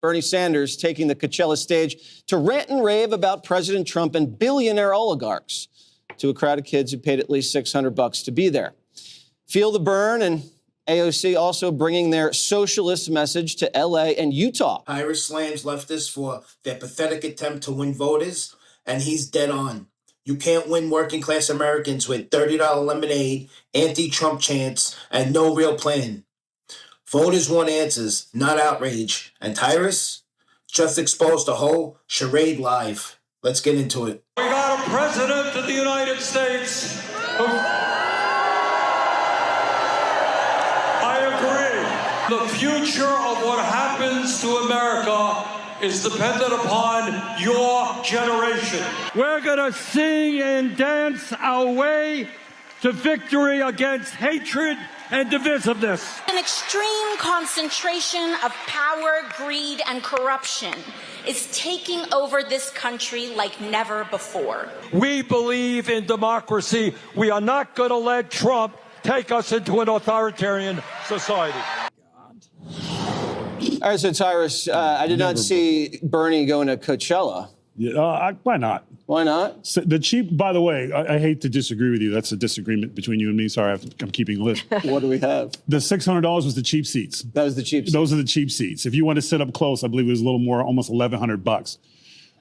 Bernie Sanders taking the Coachella stage to rant and rave about President Trump and billionaire oligarchs to a crowd of kids who paid at least $600 to be there. Feel the burn, and AOC also bringing their socialist message to L.A. and Utah. Tyrus slams leftists for their pathetic attempt to win voters, and he's dead on. You can't win working class Americans with $30 lemonade, anti-Trump chants, and no real plan. Voters want answers, not outrage. And Tyrus just exposed the whole charade live. Let's get into it. We got a president of the United States who... I agree. The future of what happens to America is dependent upon your generation. We're gonna sing and dance our way to victory against hatred and divisiveness. An extreme concentration of power, greed, and corruption is taking over this country like never before. We believe in democracy. We are not gonna let Trump take us into an authoritarian society. All right, so Tyrus, I did not see Bernie going to Coachella. Why not? Why not? So by the way, I hate to disagree with you. That's a disagreement between you and me. Sorry, I'm keeping a list. What do we have? The $600 was the cheap seats. That was the cheap seats. Those are the cheap seats. If you want to sit up close, I believe it was a little more, almost $1,100.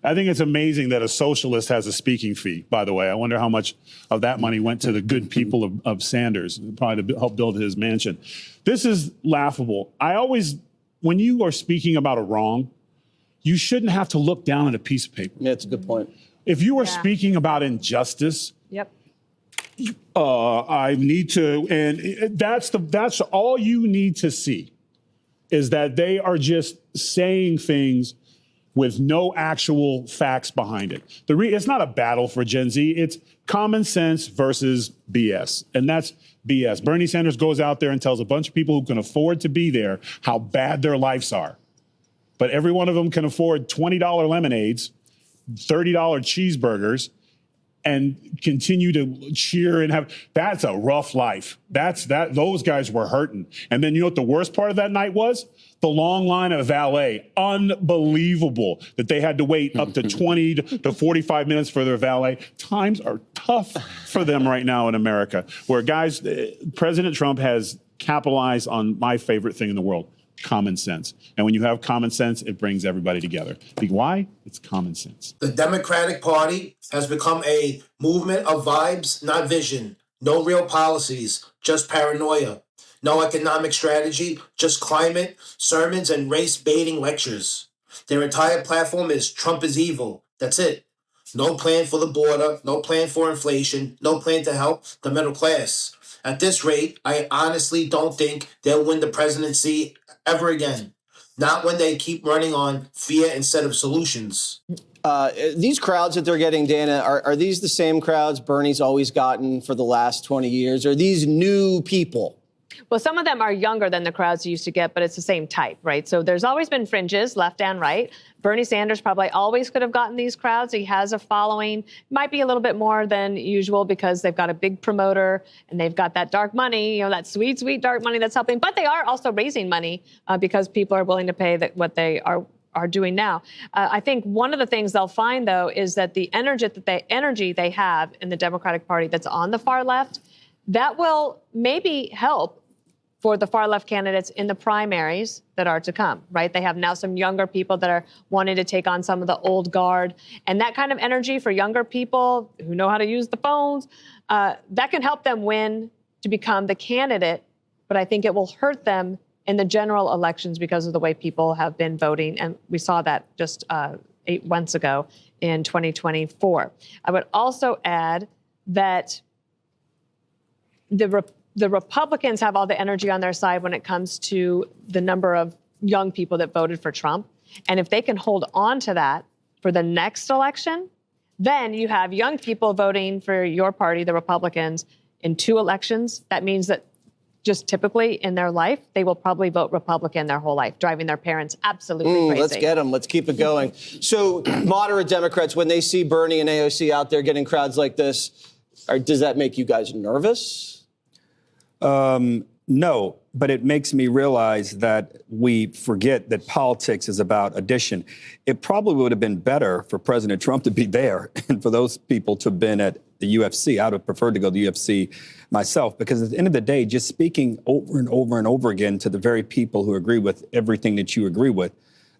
I think it's amazing that a socialist has a speaking fee, by the way. I wonder how much of that money went to the good people of Sanders, probably to help build his mansion. This is laughable. When you are speaking about a wrong, you shouldn't have to look down at a piece of paper. Yeah, that's a good point. If you are speaking about injustice, I need to, and that's all you need to see, is that they are just saying things with no actual facts behind it. It's not a battle for Gen Z. It's common sense versus BS, and that's BS. Bernie Sanders goes out there and tells a bunch of people who can afford to be there how bad their lives are. But every one of them can afford $20 lemonades, $30 cheeseburgers, and continue to cheer and have. That's a rough life. Those guys were hurting. And then you know what the worst part of that night was? The long line of valet. Unbelievable that they had to wait up to 20 to 45 minutes for their valet. Times are tough for them right now in America, where guys, President Trump has capitalized on my favorite thing in the world, common sense. And when you have common sense, it brings everybody together. Why? It's common sense. The Democratic Party has become a movement of vibes, not vision. No real policies, just paranoia. No economic strategy, just climate, sermons, and race-baiting lectures. Their entire platform is Trump is evil. That's it. No plan for the border, no plan for inflation, no plan to help the middle class. At this rate, I honestly don't think they'll win the presidency ever again. Not when they keep running on fear instead of solutions. These crowds that they're getting, Dana, are these the same crowds Bernie's always gotten for the last 20 years? Are these new people? Well, some of them are younger than the crowds you used to get, but it's the same type, right? So there's always been fringes, left and right. Bernie Sanders probably always could have gotten these crowds. He has a following, might be a little bit more than usual because they've got a big promoter and they've got that dark money, that sweet, sweet dark money that's helping. But they are also raising money because people are willing to pay what they are doing now. I think one of the things they'll find, though, is that the energy they have in the Democratic Party that's on the far left, that will maybe help for the far left candidates in the primaries that are to come, right? They have now some younger people that are wanting to take on some of the old guard. And that kind of energy for younger people who know how to use the phones, that can help them win to become the candidate. But I think it will hurt them in the general elections because of the way people have been voting. And we saw that just 8 months ago in 2024. I would also add that the Republicans have all the energy on their side when it comes to the number of young people that voted for Trump. And if they can hold on to that for the next election, then you have young people voting for your party, the Republicans, in 2 elections. That means that just typically in their life, they will probably vote Republican their whole life, driving their parents absolutely crazy. Let's get them. Let's keep it going. So moderate Democrats, when they see Bernie and AOC out there getting crowds like this, does that make you guys nervous? No, but it makes me realize that we forget that politics is about addition. It probably would have been better for President Trump to be there and for those people to have been at the UFC. I would have preferred to go to the UFC myself, because at the end of the day, just speaking over and over and over again to the very people who agree with everything that you agree with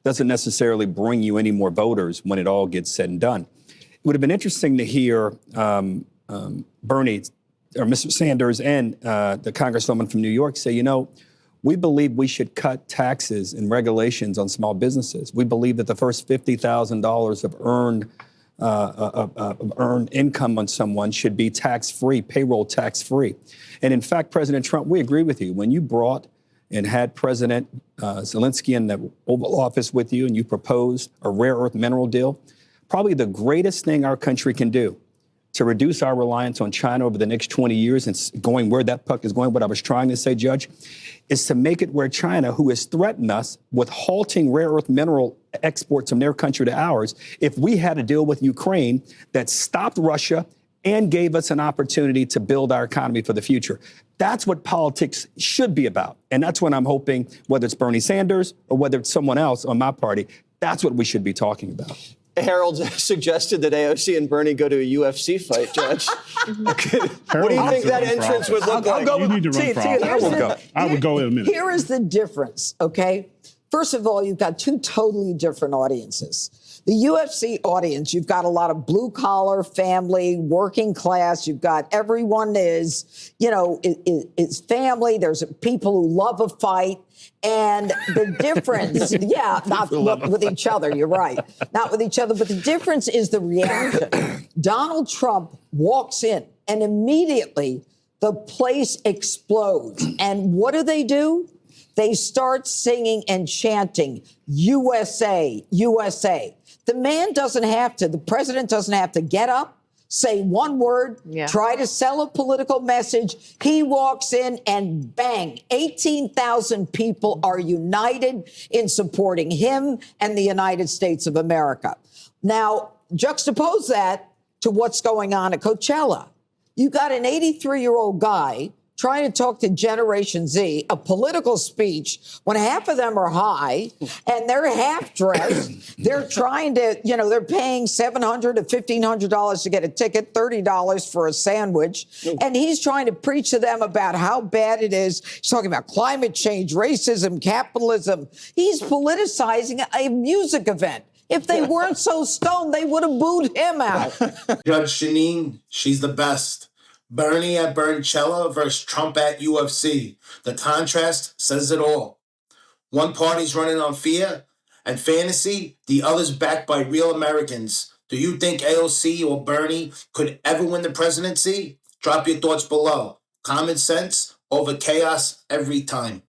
doesn't necessarily bring you any more voters when it all gets said and done. It would have been interesting to hear Bernie or Mr. Sanders and the Congresswoman from New York say, you know, we believe we should cut taxes and regulations on small businesses. We believe that the first $50,000 of earned income on someone should be tax-free, payroll tax-free. And in fact, President Trump, we agree with you. When you brought and had President Zelensky in the Oval Office with you and you proposed a rare earth mineral deal, probably the greatest thing our country can do to reduce our reliance on China over the next 20 years and going where that puck is going, what I was trying to say, Judge, is to make it where China, who has threatened us with halting rare earth mineral exports from their country to ours, if we had a deal with Ukraine that stopped Russia and gave us an opportunity to build our economy for the future. That's what politics should be about. And that's what I'm hoping, whether it's Bernie Sanders or whether it's someone else on my party, that's what we should be talking about. Harold suggested that AOC and Bernie go to a UFC fight, Judge. What do you think that entrance would look like? You need to run for office. I would go in a minute. Here is the difference, okay? First of all, you've got two totally different audiences. The UFC audience, you've got a lot of blue collar, family, working class. You've got everyone is family. There's people who love a fight. And the difference, not with each other, you're right. Not with each other, but the difference is the reaction. Donald Trump walks in and immediately the place explodes. And what do? They start singing and chanting, USA, USA. The man doesn't have to, the president doesn't have to get up, say one word, try to sell a political message. He walks in and bang, 18,000 people are united in supporting him and the United States of America. Now, juxtapose that to what's going on at Coachella. You got an 83-year-old guy trying to talk to Generation Z, a political speech, when half of them are high and they're half dressed. They're trying to, they're paying $700 to $1,500 to get a ticket, $30 for a sandwich. And he's trying to preach to them about how bad it is. He's talking about climate change, racism, capitalism. He's politicizing a music event. If they weren't so stoned, they would have booed him out. Judge Janine, she's the best. Bernie at Bernchella versus Trump at UFC. The contrast says it all. One party's running on fear and fantasy, the other's backed by real Americans. Do you think AOC or Bernie could ever win the presidency? Drop your thoughts below. Common sense over chaos every time.